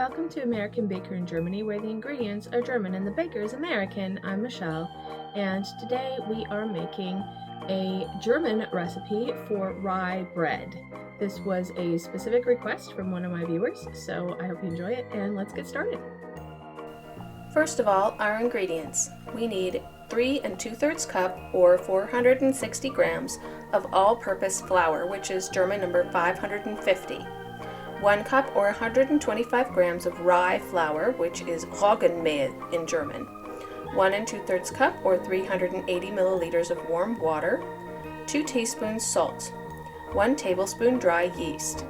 Welcome to American Baker in Germany, where the ingredients are German and the baker is American. I'm Michelle, and today we are making a German recipe for rye bread. This was a specific request from one of my viewers, so I hope you enjoy it, and let's get started. First of all, our ingredients. We need 3 2/3 cup or 460 grams of all-purpose flour, which is German number 550. 1 cup or 125 grams of rye flour, which is Roggenmehl in German. 1 2/3 cup or 380 milliliters of warm water. 2 teaspoons salt. 1 tablespoon dry yeast.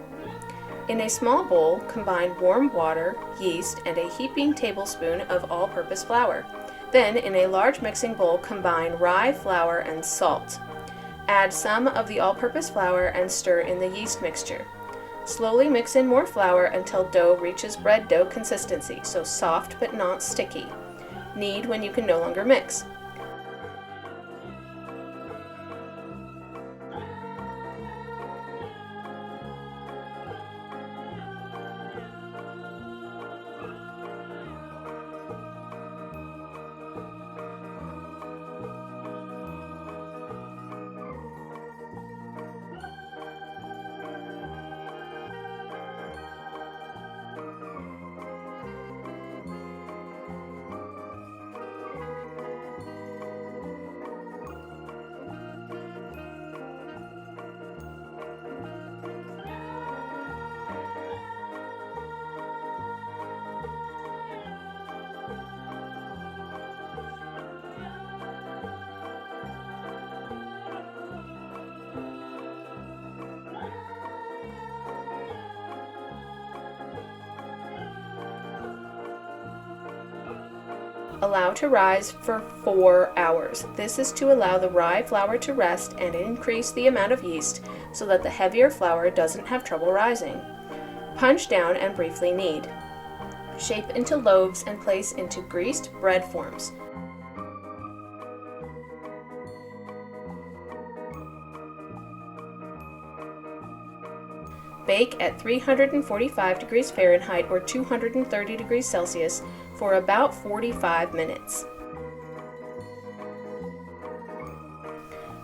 In a small bowl, combine warm water, yeast, and a heaping tablespoon of all-purpose flour. Then, in a large mixing bowl, combine rye flour and salt. Add some of the all-purpose flour and stir in the yeast mixture. Slowly mix in more flour until dough reaches bread dough consistency, so soft but not sticky. Knead when you can no longer mix. Allow to rise for 4 hours. This is to allow the rye flour to rest and increase the amount of yeast so that the heavier flour doesn't have trouble rising. Punch down and briefly knead. Shape into loaves and place into greased bread forms. Bake at 345 degrees Fahrenheit or 230 degrees Celsius for about 45 minutes.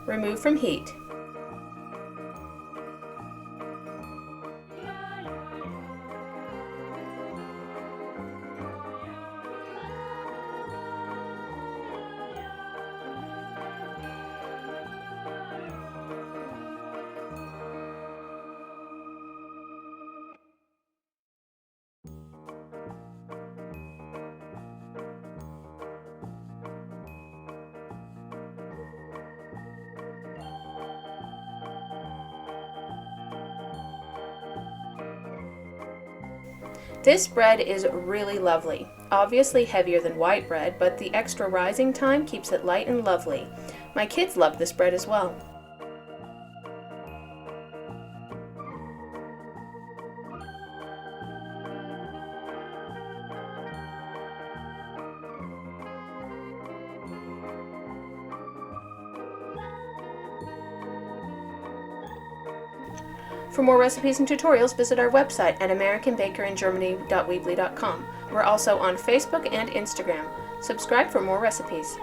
Remove from heat. This bread is really lovely. Obviously heavier than white bread, but the extra rising time keeps it light and lovely. My kids love this bread as well. For more recipes and tutorials, visit our website at americanbakeringermany.weebly.com. We're also on Facebook and Instagram. Subscribe for more recipes.